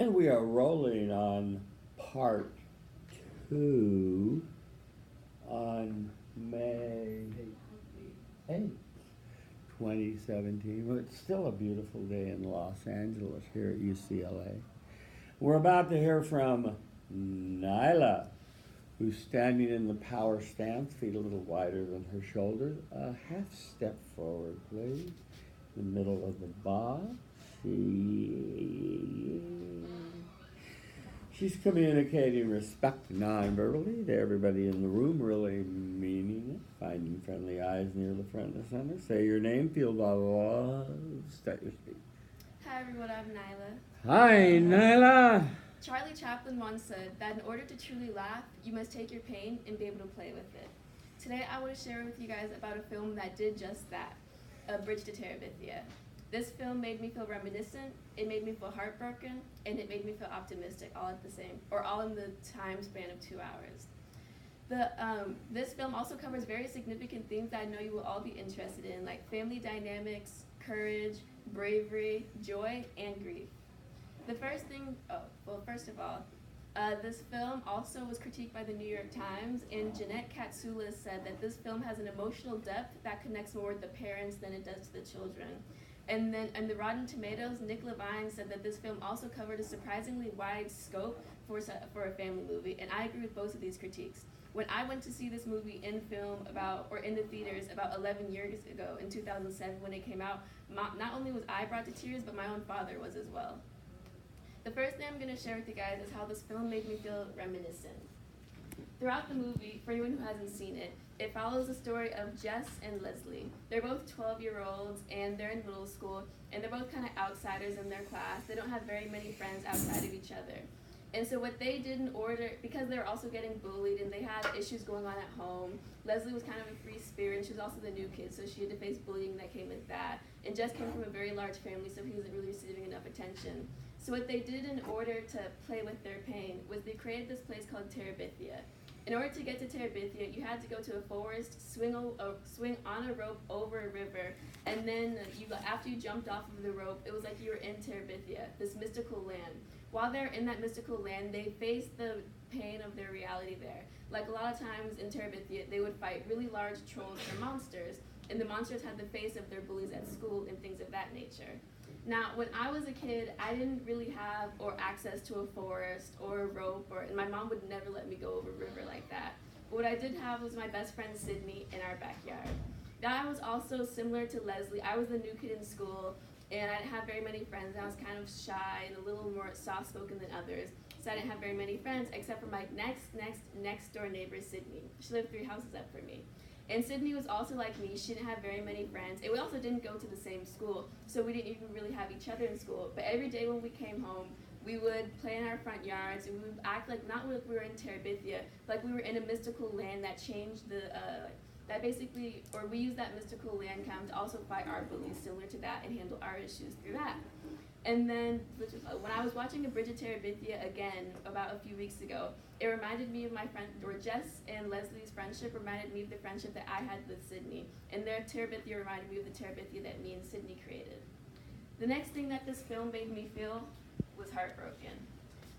And we are rolling on part two on May 8th, 2017. Well, it's still a beautiful day in Los Angeles here at UCLA. We're about to hear from NILAH, who's standing in the power stance, feet a little wider than her shoulders. A half step forward, please. In the middle of the box. She's communicating respect non-verbally to everybody in the room, really meaning it, finding friendly eyes near the front and the center. Say your name, feel blah, blah, blah. Start your speech. Hi everyone, I'm NILAH. Hi, NILAH. Charlie Chaplin once said that in order to truly laugh, you must take your pain and be able to play with it. Today I want to share with you guys about a film that did just that, A Bridge to Terabithia. This film made me feel reminiscent, it made me feel heartbroken, and it made me feel optimistic all in the time span of 2 hours. This film also covers very significant themes that I know you will all be interested in, like family dynamics, courage, bravery, joy, and grief. First of all, this film also was critiqued by the New York Times, and Jeanette Katsoulis said that this film has an emotional depth that connects more with the parents than it does to the children. And then in the Rotten Tomatoes, Nick Levine said that this film also covered a surprisingly wide scope for a family movie, and I agree with both of these critiques. When I went to see this movie in the theaters about 11 years ago in 2007 when it came out, not only was I brought to tears, but my own father was as well. The first thing I'm going to share with you guys is how this film made me feel reminiscent. Throughout the movie, for anyone who hasn't seen it, it follows the story of Jess and Leslie. They're both 12-year-olds, and they're in middle school, and they're both kind of outsiders in their class. They don't have very many friends outside of each other. And so what they did in order, because they were also getting bullied and they had issues going on at home, Leslie was kind of a free spirit, and she was also the new kid, so she had to face bullying that came with that. And Jess came from a very large family, so he wasn't really receiving enough attention. So what they did in order to play with their pain was they created this place called Terabithia. In order to get to Terabithia, you had to go to a forest, swing on a rope over a river, and then after you jumped off of the rope, it was like you were in Terabithia, this mystical land. While they're in that mystical land, they face the pain of their reality there. Like a lot of times in Terabithia, they would fight really large trolls or monsters, and the monsters had the face of their bullies at school and things of that nature. Now, when I was a kid, I didn't really have access to a forest or a rope, and my mom would never let me go over a river like that. But what I did have was my best friend Sydney in our backyard. Now, I was also similar to Leslie. I was the new kid in school, and I didn't have very many friends. I was kind of shy and a little more soft-spoken than others, so I didn't have very many friends except for my next door neighbor, Sydney. She lived 3 houses up from me. And Sydney was also like me. She didn't have very many friends. And we also didn't go to the same school, so we didn't even really have each other in school. But every day when we came home, we would play in our front yards, and we would act like not like we were in Terabithia, but like we were in a mystical land that changed we used that mystical land kind of to also fight our bullies similar to that and handle our issues through that. And then when I was watching A Bridge to Terabithia again about a few weeks ago, it reminded me of my friend, or Jess and Leslie's friendship reminded me of the friendship that I had with Sydney. And their Terabithia reminded me of the Terabithia that me and Sydney created. The next thing that this film made me feel was heartbroken.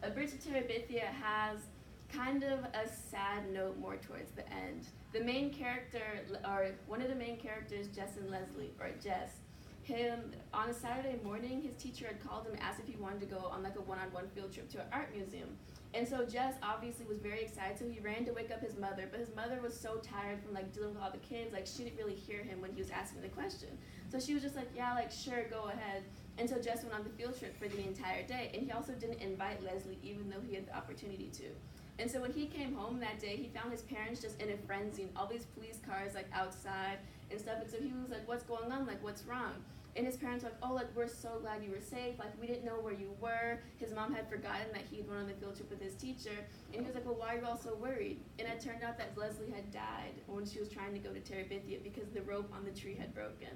A Bridge to Terabithia has kind of a sad note more towards the end. The main character, or one of the main characters, Jess, on a Saturday morning, his teacher had called him and asked if he wanted to go on like a one-on-one field trip to an art museum. And so Jess obviously was very excited, so he ran to wake up his mother, but his mother was so tired from like dealing with all the kids, like she didn't really hear him when he was asking the question. So she was just like, yeah, like sure, go ahead. And so Jess went on the field trip for the entire day, and he also didn't invite Leslie even though he had the opportunity to. And so when he came home that day, he found his parents just in a frenzy, and all these police cars like outside and stuff, and so he was like, what's going on, like what's wrong? And his parents were like, oh, like, we're so glad you were safe. Like, we didn't know where you were. His mom had forgotten that he'd went on the field trip with his teacher. And he was like, well, why are you all so worried? And it turned out that Leslie had died when she was trying to go to Terabithia because the rope on the tree had broken.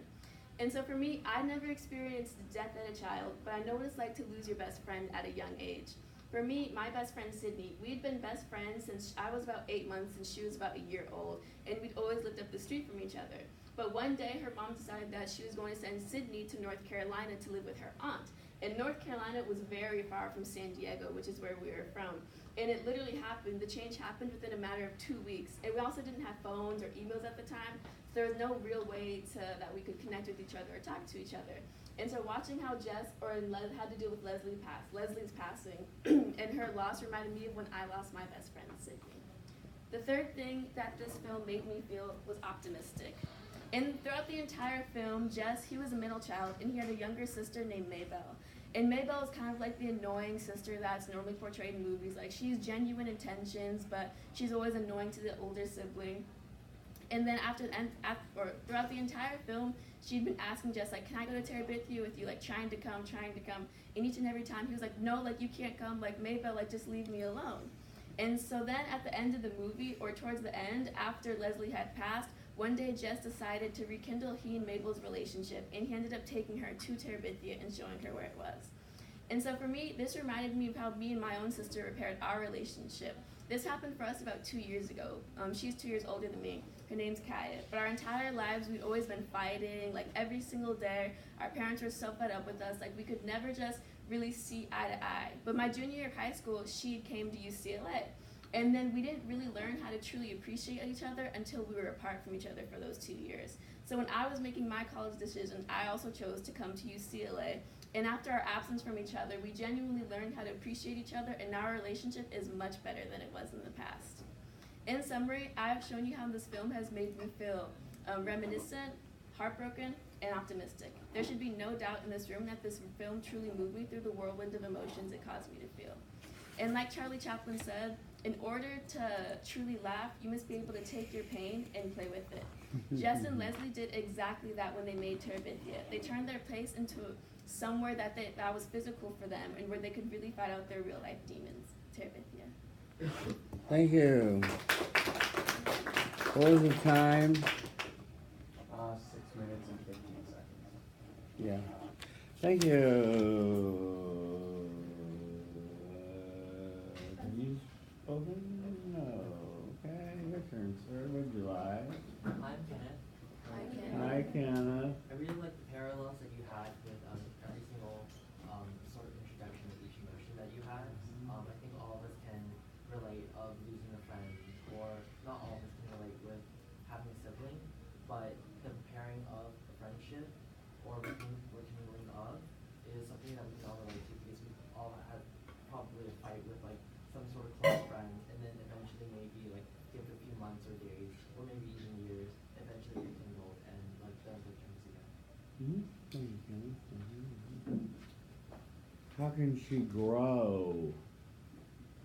And so for me, I never experienced death as a child, but I know what it's like to lose your best friend at a young age. For me, my best friend Sydney, we'd been best friends since I was about 8 months and she was about a year old, and we'd always lived up the street from each other. But one day, her mom decided that she was going to send Sydney to North Carolina to live with her aunt. And North Carolina was very far from San Diego, which is where we were from. And it literally happened, the change happened within a matter of 2 weeks. And we also didn't have phones or emails at the time, so there was no real way that we could connect with each other or talk to each other. And so watching how Jess had to deal with Leslie's passing, and her loss reminded me of when I lost my best friend, Sydney. The third thing that this film made me feel was optimistic. And throughout the entire film, Jess, he was a middle child, and he had a younger sister named Maybelle. And Maybelle is kind of like the annoying sister that's normally portrayed in movies. Like, she's genuine intentions, but she's always annoying to the older sibling. And then throughout the entire film, she'd been asking Jess, like, can I go to Terabithia with you? Like, trying to come. And each and every time, he was like, no, like, you can't come. Like, Maybelle, like, just leave me alone. And so then at the end of the movie, or towards the end, after Leslie had passed, one day Jess decided to rekindle he and Mabel's relationship, and he ended up taking her to Terabithia and showing her where it was. And so for me, this reminded me of how me and my own sister repaired our relationship. This happened for us about 2 years ago. She's 2 years older than me. Her name's Kaya. But our entire lives, we'd always been fighting, like every single day. Our parents were so fed up with us, like we could never just really see eye to eye. But my junior year of high school, she came to UCLA. And then we didn't really learn how to truly appreciate each other until we were apart from each other for those 2 years. So when I was making my college decisions, I also chose to come to UCLA. And after our absence from each other, we genuinely learned how to appreciate each other, and now our relationship is much better than it was in the past. In summary, I have shown you how this film has made me feel reminiscent, heartbroken, and optimistic. There should be no doubt in this room that this film truly moved me through the whirlwind of emotions it caused me to feel. And like Charlie Chaplin said, in order to truly laugh, you must be able to take your pain and play with it. Jess and Leslie did exactly that when they made Terabithia. They turned their place into somewhere that was physical for them and where they could really fight out their real life demons. Terabithia. Thank you. What was the time? 6 minutes and 15 seconds. Yeah. Thank you. Have you spoken? No. Okay, your turn, sir. What'd you like? I'm Kenneth. Hi, Kenneth. I really like the parallels that you had with every single sort of introduction of each emotion that you had. I think all of us can relate of losing a friend, or not all of us can relate with having a sibling, but the pairing of a friendship or rekindling of is something that we can all relate to, because we all had probably a fight with like some sort of close friend, and then eventually maybe like give it a few months or days, or maybe even years, eventually rekindled and like done good terms again. Mm-hmm. Thank you, Kenneth. How can she grow?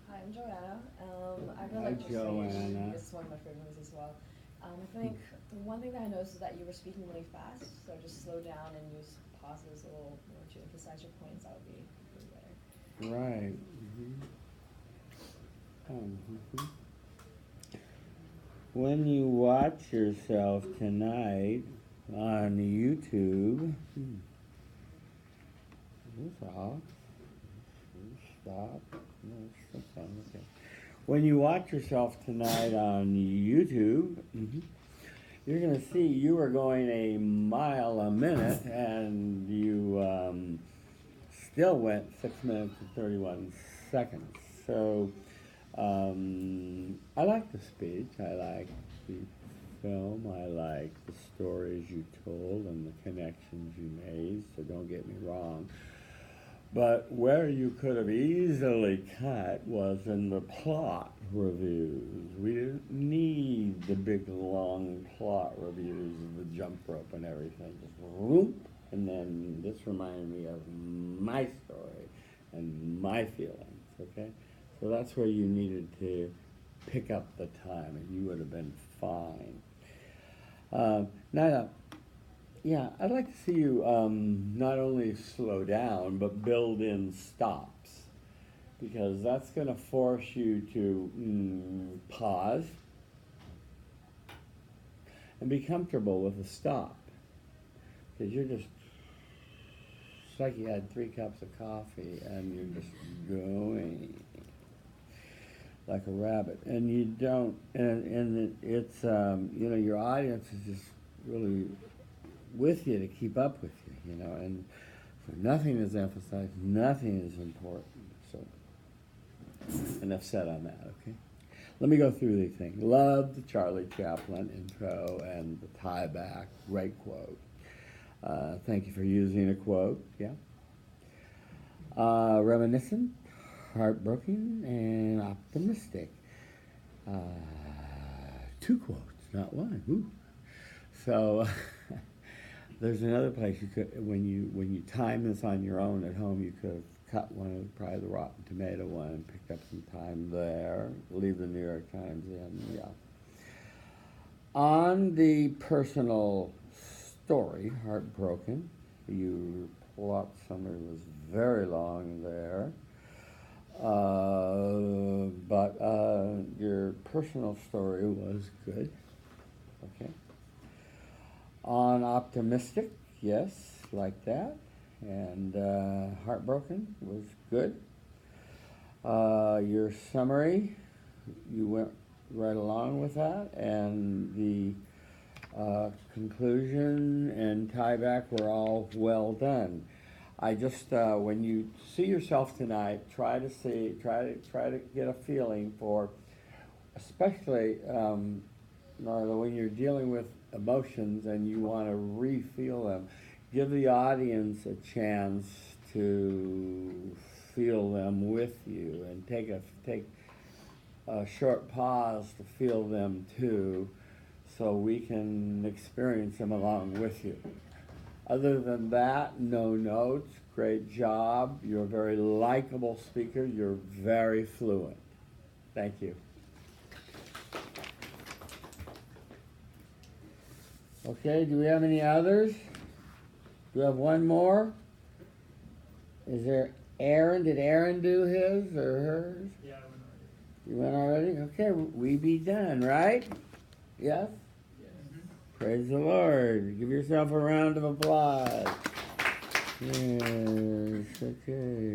Hi, I'm Joanna. I Hi, really like your Joanna. speech. This is one of my favorite movies as well. I think the one thing that I noticed is that you were speaking really fast, so just slow down and use pauses a little more to emphasize your points. That would be better. Right. When you watch yourself tonight on YouTube, is this off? Stop. No, it's still on. Okay. When you watch yourself tonight on YouTube, you're going to see you are going a mile a minute, and you still went 6 minutes and 31 seconds. So I like the speech. I like the film. I like the stories you told and the connections you made. So don't get me wrong. But where you could have easily cut was in the plot reviews. We didn't need the big, long plot reviews of the jump rope and everything. Just whoop, and then this reminded me of my story and my feelings, okay? So that's where you needed to pick up the time, and you would have been fine. NILAH, yeah, I'd like to see you not only slow down, but build in stops, because that's going to force you to pause and be comfortable with a stop, because you're just, it's like you had 3 cups of coffee and you're just going like a rabbit, and you don't, and it's, you know, your audience is just really with you to keep up with you, you know, and So nothing is emphasized, nothing is important. So enough said on that, okay? Let me go through the thing. Love the Charlie Chaplin intro and the tie back. Great quote. Thank you for using a quote, yeah. Reminiscent, heartbroken, and optimistic. Two quotes, not one. Ooh. So there's another place you could, when you time this on your own at home, you could have cut one of probably the Rotten Tomato one and picked up some time there. Leave the New York Times in, yeah. On the personal story, Heartbroken, your plot summary was very long there. But your personal story was good. Okay. On Optimistic, yes, like that. And Heartbroken was good. Your summary, you went right along with that. And the conclusion and tie back were all well done. I just, when you see yourself tonight, try to get a feeling for, especially Marla, when you're dealing with emotions and you want to re-feel them, give the audience a chance to feel them with you, and take a short pause to feel them too, so we can experience them along with you. Other than that, no notes. Great job. You're a very likable speaker. You're very fluent. Thank you. Okay, do we have any others? Do we have one more? Is there Aaron? Did Aaron do his or hers? Yeah, I went already. You went already? Okay, we be done, right? Yes? Praise the Lord. Give yourself a round of applause. Yes, okay.